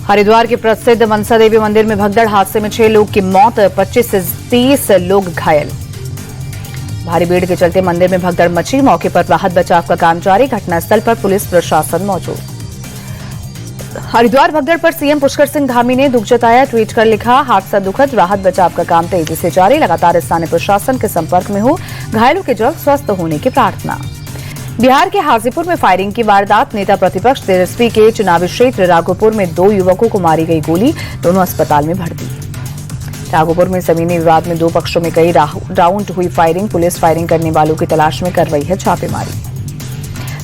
हरिद्वार के प्रसिद्ध मनसा देवी मंदिर में भगदड़ हादसे में 6 लोग की मौत, 25 से 30 लोग घायल। भारी भीड़ के चलते मंदिर में भगदड़ मची। मौके पर राहत बचाव का काम जारी। घटनास्थल पर पुलिस प्रशासन मौजूद। हरिद्वार भगदड़ पर सीएम पुष्कर सिंह धामी ने दुख जताया। ट्वीट कर लिखा, हादसा दुखद, राहत बचाव का काम तेजी से जारी। लगातार स्थानीय प्रशासन के संपर्क में हूं। घायलों के जल्द स्वस्थ होने की प्रार्थना। बिहार के हाजीपुर में फायरिंग की वारदात। नेता प्रतिपक्ष तेजस्वी के चुनावी क्षेत्र राघोपुर में 2 युवकों को मारी गई गोली, दोनों अस्पताल में भर्ती। राघोपुर में जमीनी विवाद में 2 पक्षों में कई राउंड हुई फायरिंग। पुलिस फायरिंग करने वालों की तलाश में कर रही है छापेमारी।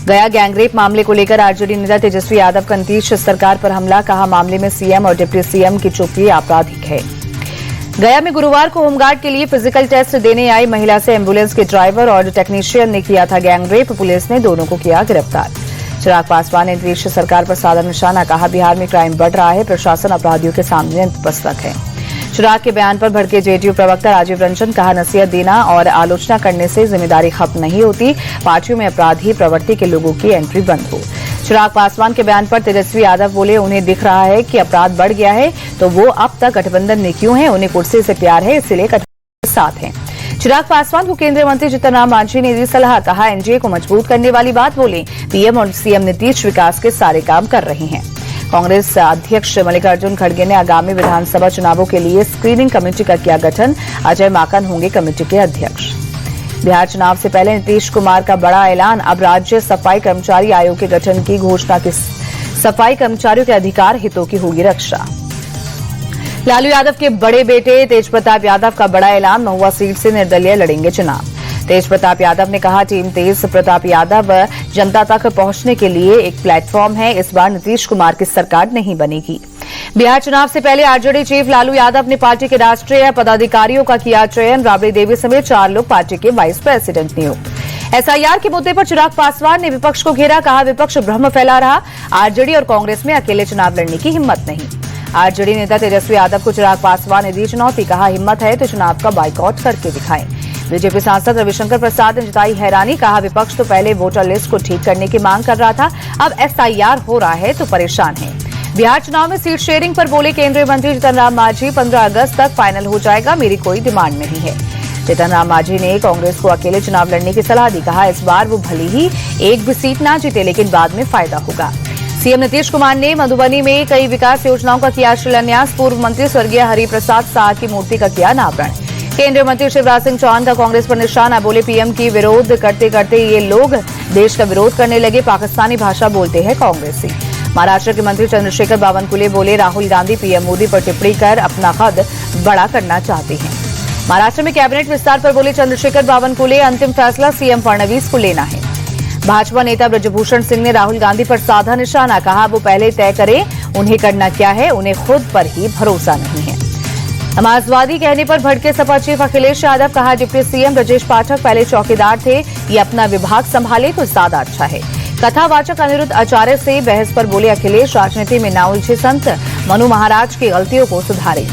गया गैंगरेप मामले को लेकर आरजेडी नेता तेजस्वी यादव का नीतीश सरकार पर हमला। कहा, मामले में सीएम और डिप्टी सीएम की चुप्पी आपराधिक है। गया में गुरुवार को होमगार्ड के लिए फिजिकल टेस्ट देने आई महिला से एम्बुलेंस के ड्राइवर और टेक्नीशियन ने किया था गैंगरेप। पुलिस ने दोनों को किया गिरफ्तार। चिराग पासवान ने नीतीश सरकार पर साधा निशाना। कहा, बिहार में क्राइम बढ़ रहा है, प्रशासन अपराधियों के सामने नतमस्तक है। चिराग के बयान पर भड़के जेडीयू प्रवक्ता राजीव रंजन। कहा, नसीहत देना और आलोचना करने से जिम्मेदारी खत्म नहीं होती। पार्टियों में अपराधी प्रवृत्ति के लोगों की एंट्री बंद हो। चिराग पासवान के बयान पर तेजस्वी यादव बोले, उन्हें दिख रहा है कि अपराध बढ़ गया है, तो वो अब तक गठबंधन में क्यों है? उन्हें कुर्सी से प्यार है, इसलिए गठबंधन के साथ हैं। चिराग पासवान को केंद्रीय मंत्री जीतन राम मांझी ने दी सलाह। कहा, एनडीए को मजबूत करने वाली बात बोली। पीएम और सीएम नीतीश विकास के सारे काम कर रहे हैं। कांग्रेस अध्यक्ष मल्लिकार्जुन खड़गे ने आगामी विधानसभा चुनावों के लिए स्क्रीनिंग कमेटी का किया गठन। अजय माकन होंगे कमेटी के अध्यक्ष। बिहार चुनाव से पहले नीतीश कुमार का बड़ा ऐलान। अब राज्य सफाई कर्मचारी आयोग के गठन की घोषणा की। सफाई कर्मचारियों के अधिकार हितों की होगी रक्षा। लालू यादव के बड़े बेटे तेज प्रताप यादव का बड़ा ऐलान। महुआ सीट से निर्दलीय लड़ेंगे चुनाव। तेज प्रताप यादव ने कहा, टीम तेज प्रताप यादव जनता तक पहुंचने के लिए एक प्लेटफॉर्म है। इस बार नीतीश कुमार की सरकार नहीं बनेगी। बिहार चुनाव से पहले आरजेडी चीफ लालू यादव ने पार्टी के राष्ट्रीय पदाधिकारियों का किया चयन। राबड़ी देवी समेत 4 लोग पार्टी के वाइस प्रेसिडेंट नियुक्त। एसआईआर के मुद्दे पर चिराग पासवान ने विपक्ष को घेरा। कहा, विपक्ष भ्रम फैला रहा। आरजेडी और कांग्रेस में अकेले चुनाव लड़ने की हिम्मत नहीं। आरजेडी नेता तेजस्वी यादव को चिराग पासवान ने दी चुनौती। कहा, हिम्मत है तो चुनाव का बाइकआउट करके दिखाएं। बीजेपी सांसद रविशंकर प्रसाद ने जताई हैरानी। कहा, विपक्ष तो पहले वोटर लिस्ट को ठीक करने की मांग कर रहा था, अब एसआईआर हो रहा है तो परेशान है। बिहार चुनाव में सीट शेयरिंग पर बोले केंद्रीय मंत्री जीतन राम मांझी, 15 अगस्त तक फाइनल हो जाएगा, मेरी कोई डिमांड नहीं है। जीतन राम मांझी ने कांग्रेस को अकेले चुनाव लड़ने की सलाह दी। कहा, इस बार वो भले ही एक भी सीट ना जीते, लेकिन बाद में फायदा होगा। सीएम नीतीश कुमार ने मधुबनी में कई विकास योजनाओं का किया शिलान्यास। पूर्व मंत्री स्वर्गीय हरिप्रसाद शाह की मूर्ति का किया अनावरण। केंद्रीय मंत्री शिवराज सिंह चौहान का कांग्रेस पर निशाना। बोले, पीएम की विरोध करते करते ये लोग देश का विरोध करने लगे। पाकिस्तानी भाषा बोलते हैं कांग्रेसी। महाराष्ट्र के मंत्री चंद्रशेखर बावनकुले बोले, राहुल गांधी पीएम मोदी पर टिप्पणी कर अपना कद बड़ा करना चाहते हैं। महाराष्ट्र में कैबिनेट विस्तार पर बोले चंद्रशेखर बावनकुले, अंतिम फैसला सीएम फडणवीस को लेना है। भाजपा नेता ब्रजभूषण सिंह ने राहुल गांधी पर साधा निशाना। कहा, वो पहले तय करें उन्हें करना क्या है, उन्हें खुद पर ही भरोसा नहीं है। समाजवादी कहने पर भड़के सपा चीफ अखिलेश यादव। कहा, डिप्टी सीएम ब्रजेश पाठक पहले चौकीदार थे, ये अपना विभाग संभाले तो ज्यादा अच्छा है। कथावाचक अनिरुद्ध आचार्य से बहस पर बोले अखिलेश, राजनीति में ना उलझे संत, मनु महाराज की गलतियों को सुधारे।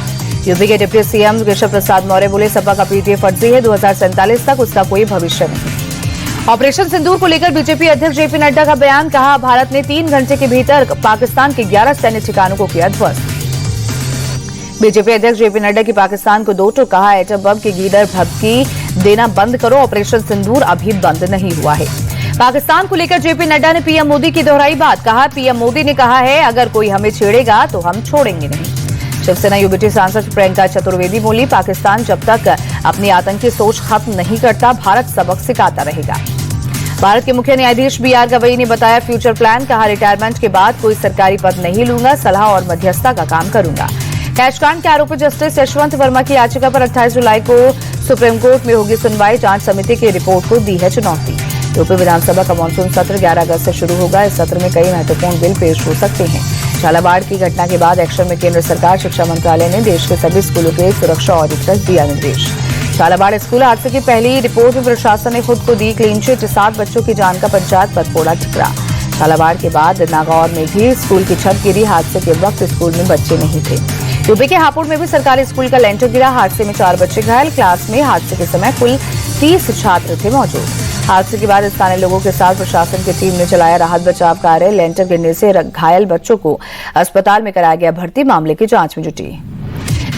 यूपी के डिप्टी सीएम केशव प्रसाद मौर्य बोले, सपा का पीटीए फर्जी है, 2047 तक उसका कोई भविष्य नहीं। ऑपरेशन सिंदूर को लेकर बीजेपी अध्यक्ष जेपी नड्डा का बयान। कहा, भारत ने 3 घंटे के भीतर पाकिस्तान के 11 सैन्य ठिकानों को किया ध्वस्त। बीजेपी अध्यक्ष जेपी नड्डा की पाकिस्तान को 2 टूक। कहा, एटम बम की गीदड़ भभकी देना बंद करो, ऑपरेशन सिंदूर अभी बंद नहीं हुआ है। पाकिस्तान को लेकर जेपी नड्डा ने पीएम मोदी की दोहराई बात। कहा, पीएम मोदी ने कहा है, अगर कोई हमें छेड़ेगा तो हम छोड़ेंगे नहीं। शिवसेना यूबीटी सांसद प्रियंका चतुर्वेदी बोली, पाकिस्तान जब तक अपनी आतंकी सोच खत्म नहीं करता, भारत सबक सिखाता रहेगा। भारत के मुख्य न्यायाधीश बीआर गवई ने बताया फ्यूचर प्लान। कहा, रिटायरमेंट के बाद कोई सरकारी पद नहीं लूंगा, सलाह और मध्यस्थता का काम करूंगा। कैशकांड के आरोपी जस्टिस यशवंत वर्मा की याचिका पर 28 जुलाई को सुप्रीम कोर्ट में होगी सुनवाई। जांच समिति की रिपोर्ट को दी है चुनौती। यूपी विधानसभा का मानसून सत्र 11 अगस्त से शुरू होगा। इस सत्र में कई महत्वपूर्ण बिल पेश हो सकते हैं। झालावाड़ की घटना के बाद एक्शन में केंद्र सरकार। शिक्षा मंत्रालय ने देश के सभी स्कूलों के सुरक्षा ऑडिट का दिया निर्देश। झालावाड़ स्कूल हादसे की पहली रिपोर्ट में प्रशासन ने खुद को दी क्लीन चिट। 7 बच्चों की जान का पंचायत पर फोड़ा ठिकरा। झालावाड़ के बाद नागौर में भी स्कूल की छत गिरी। हादसे के वक्त स्कूल में बच्चे नहीं थे। यूपी के हापुड़ में भी सरकारी स्कूल का लेंटर गिरा। हादसे में 4 बच्चे घायल। क्लास में हादसे के समय कुल 30 छात्र थे मौजूद। हादसे के बाद स्थानीय लोगों के साथ प्रशासन की टीम ने चलाया राहत बचाव कार्य। लेंटर गिरने से घायल बच्चों को अस्पताल में कराया गया भर्ती। मामले की जांच में जुटी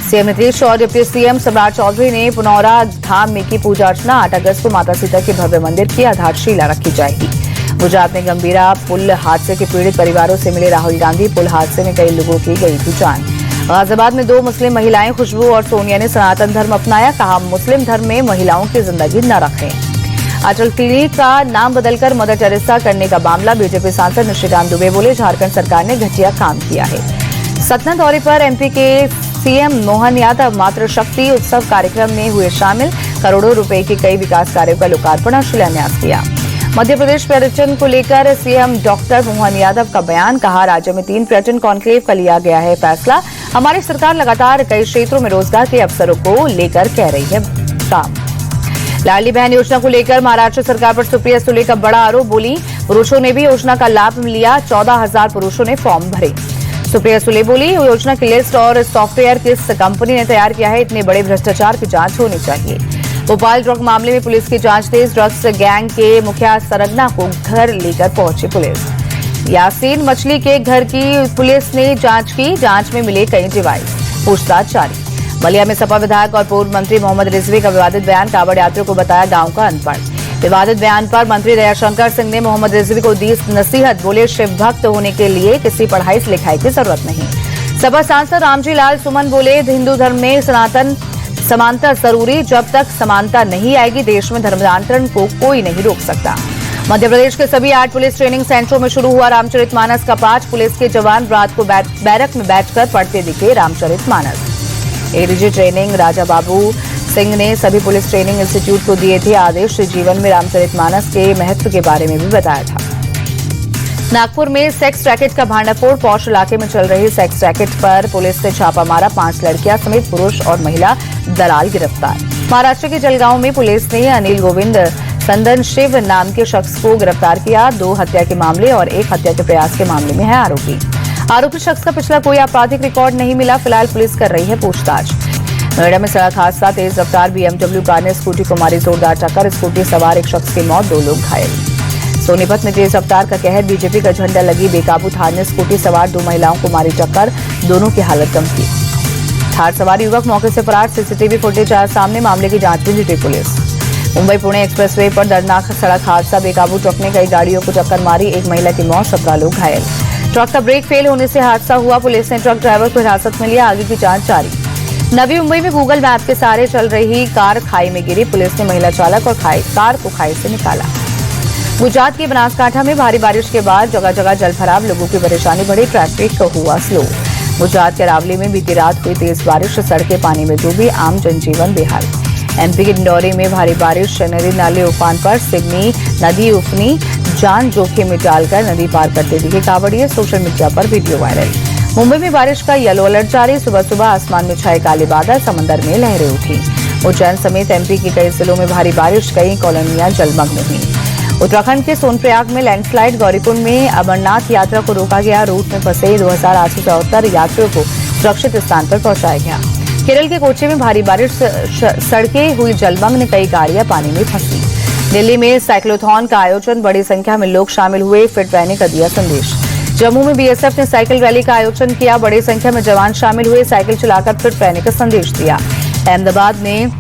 सीएम नीतीश और डिप्टी सीएम सम्राट चौधरी ने पुनौरा धाम में की पूजा अर्चना। 8 अगस्त को माता सीता के भव्य मंदिर की आधारशिला रखी जाएगी। गुजरात में गंभीरा पुल हादसे के पीड़ित परिवारों से मिले राहुल गांधी। पुल हादसे में कई लोगों की गई थी जान। गाजियाबाद में 2 मुस्लिम महिलाएं खुशबू और सोनिया ने सनातन धर्म अपनाया। कहा, मुस्लिम धर्म में महिलाओं की जिंदगी न रखें। अटल क्लिनिक का नाम बदलकर मदर टेरेसा करने का मामला। बीजेपी सांसद निशिकांत दुबे बोले, झारखंड सरकार ने घटिया काम किया है। सतना दौरे पर एमपी के सीएम मोहन यादव मातृशक्ति उत्सव कार्यक्रम में हुए शामिल। करोड़ों रुपए के कई विकास कार्यों का लोकार्पण और शिलान्यास किया। मध्य प्रदेश पर्यटन को लेकर सीएम डॉक्टर मोहन यादव का बयान। कहा, राज्य में 3 पर्यटन कॉन्क्लेव का लिया गया है फैसला। हमारी सरकार लगातार कई क्षेत्रों में रोजगार के अवसरों को लेकर कर रही है काम। लाडली बहन योजना को लेकर महाराष्ट्र सरकार पर सुप्रिया सुले का बड़ा आरोप। बोली, पुरुषों ने भी योजना का लाभ लिया। 14,000 पुरुषों ने फॉर्म भरे। सुप्रिया सुले बोली, योजना की लिस्ट और सॉफ्टवेयर किस कंपनी ने तैयार किया है, इतने बड़े भ्रष्टाचार की जांच होनी चाहिए। भोपाल ड्रग मामले में पुलिस की जांच तेज। ड्रग्स गैंग के मुखिया सरगना को घर लेकर पहुंची पुलिस। यासीन मछली के घर की पुलिस ने जांच की। जांच में मिले कई डिवाइस। पूछताछ जारी। बलिया में सपा विधायक और पूर्व मंत्री मोहम्मद रिजवी का विवादित बयान। कांवड़ यात्रियों को बताया गांव का अनपढ़। विवादित बयान पर मंत्री दयाशंकर सिंह ने मोहम्मद रिजवी को दी नसीहत। बोले, शिव भक्त होने के लिए किसी पढ़ाई से लिखाई की जरूरत नहीं। सपा सांसद रामजी लाल सुमन बोले, हिंदू धर्म में सनातन समानता जरूरी। जब तक समानता नहीं आएगी, देश में धर्मांतरण को कोई नहीं रोक सकता। मध्य प्रदेश के सभी 8 पुलिस ट्रेनिंग सेंटरों में शुरू हुआ रामचरितमानस का पाठ। पुलिस के जवान रात को बैरक में बैठकर पढ़ते दिखे रामचरितमानस। एडीजी ट्रेनिंग राजा बाबू सिंह ने सभी पुलिस ट्रेनिंग इंस्टीट्यूट को दिए थे आदेश। जीवन में रामचरितमानस के महत्व के बारे में भी बताया था। नागपुर में सेक्स रैकेट का भांडाफोड़। पौष इलाके में चल रही सेक्स रैकेट पर पुलिस ने छापा मारा। 5 लड़कियां समेत पुरुष और महिला दलाल गिरफ्तार। महाराष्ट्र के जलगांव में पुलिस ने अनिल गोविंद संदन शिव नाम के शख्स को गिरफ्तार किया। 2 हत्या के मामले और 1 हत्या के प्रयास के मामले में है आरोपी शख्स का पिछला कोई आपराधिक रिकॉर्ड नहीं मिला। फिलहाल पुलिस कर रही है पूछताछ। नोएडा में सड़क हादसा। तेज रफ्तार बीएमडब्ल्यू कार ने स्कूटी को मारी जोरदार टक्कर। स्कूटी सवार एक शख्स की मौत, 2 लोग घायल। सोनीपत में तेज रफ्तार का कहर। बीजेपी का झंडा लगी बेकाबू थार ने स्कूटी सवार 2 महिलाओं को मारी टक्कर। दोनों की हालत गंभीर। थार सवार युवक मौके से फरार। सीसीटीवी फुटेज आया सामने। मामले की जांच में जुटी पुलिस। मुंबई पुणे एक्सप्रेसवे पर दर्दनाक सड़क हादसा। बेकाबू ट्रक ने कई गाड़ियों को टक्कर मारी। 1 महिला की मौत, 17 लोग घायल। ट्रक का ब्रेक फेल होने से हादसा हुआ। पुलिस ने ट्रक ड्राइवर को हिरासत में लिया। आगे की जांच जारी। नवी मुंबई में गूगल मैप के सहारे चल रही कार खाई में गिरी। पुलिस ने महिला चालक और कार को खाई से निकाला। गुजरात के बनासकांठा में भारी बारिश के बाद जगह जगह जलभराव। लोगों की परेशानी बढ़ी। ट्रैफिक हुआ स्लो। गुजरात के अरावली में बीती रात हुई तेज बारिश। सड़कें पानी में डूबी। आम जनजीवन बेहाल। एमपी के डिंडौरी में भारी बारिश। नदी नाले उफान पर। सिवनी नदी उफनी। जान जोखिम में डालकर नदी पार करते दिखे कांवड़िए। सोशल मीडिया पर वीडियो वायरल। मुंबई में बारिश का येलो अलर्ट जारी। सुबह सुबह आसमान में छाए काले बादल। समंदर में लहरें उठी। उज्जैन समेत एमपी के कई जिलों में भारी बारिश। कई कॉलोनियां जलमग्न हुई। उत्तराखंड के सोनप्रयाग में लैंडस्लाइड। गौरीकुंड में अमरनाथ यात्रा को रोका गया। रूट में फंसे 2874 यात्रियों को सुरक्षित स्थान पर पहुंचाया गया। केरल के कोच्चि में भारी बारिश। सड़कें हुई जलमग्न। कई गाड़ियां पानी में फंसी। दिल्ली में साइक्लोथॉन का आयोजन। बड़ी संख्या में लोग शामिल हुए। फिट रहने का दिया संदेश। जम्मू में बीएसएफ ने साइकिल रैली का आयोजन किया। बड़ी संख्या में जवान शामिल हुए। साइकिल चलाकर फिट रहने का संदेश दिया। अहमदाबाद में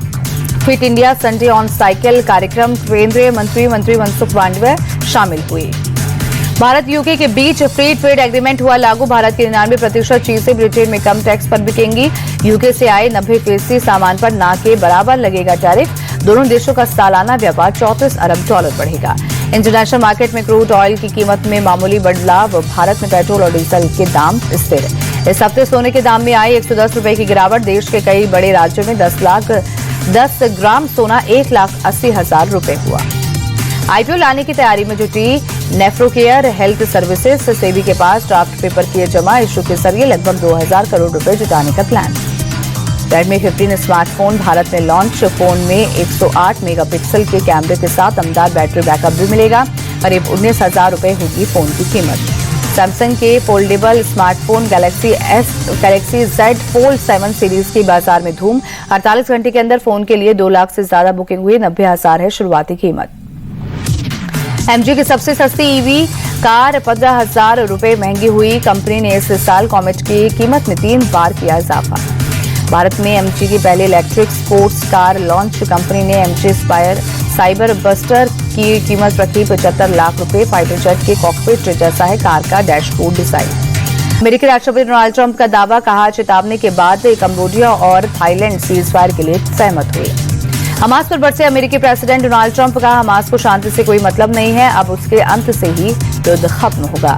fit India Sunday on cycle कार्यक्रम। केंद्रीय मंत्री मनसुख मांडविया शामिल हुए। भारत यूके के बीच फ्री ट्रेड एग्रीमेंट हुआ लागू। भारत की 99% चीजें ब्रिटेन में कम टैक्स पर बिकेंगी। यूके से आए 90% सामान पर ना के बराबर लगेगा टैरिफ। दोनों देशों का सालाना व्यापार $34 अरब बढ़ेगा। इंटरनेशनल मार्केट में क्रूड ऑयल की कीमत में मामूली बदलाव। भारत में पेट्रोल और डीजल के दाम स्थिर। इस हफ्ते सोने के दाम में आई 110 रुपए की गिरावट। देश के कई बड़े राज्यों में 10 ग्राम सोना 1,80,000 रुपए हुआ। आईपीओ लाने की तैयारी में जुटी नेफ्रोकेयर हेल्थ सर्विसेज। सेबी के पास ड्राफ्ट पेपर किए जमा। इशू के जरिए लगभग 2,000 करोड़ रुपए जुटाने का प्लान। रेडमी 15 स्मार्टफोन भारत में लॉन्च। फोन में 108 मेगापिक्सल के कैमरे के साथ दमदार बैटरी बैकअप भी मिलेगा। करीब 19,000 रुपए होगी फोन की कीमत। सैमसंग के foldable smartphone Galaxy Z fold 7 series की बाजार में धूम। 48 घंटे के अंदर फोन के लिए 2 लाख से ज्यादा बुकिंग हुई। 90,000 है शुरुआती कीमत। एमजी की सबसे सस्ती ईवी कार 15,000 रुपए महंगी हुई। कंपनी ने इस साल कॉमेट की कीमत में 3 बार किया इजाफा। भारत में एमजी की पहली electric sports car launch. Company ने एमजी स्पायर साइबर बस्टर की कीमत रखी 75 लाख रुपए। फाइटर जेट के कॉकपिट जैसा है कार का डैशबोर्ड डिजाइन। अमेरिकी राष्ट्रपति डोनाल्ड ट्रंप का दावा, कहा चेतावनी के बाद कंबोडिया और थाईलैंड सीज फायर के लिए सहमत हुए। हमास पर बरसे अमेरिकी प्रेसिडेंट डोनाल्ड ट्रंप का, हमास को शांति से कोई मतलब नहीं है, अब उसके अंत से ही युद्ध खत्म होगा।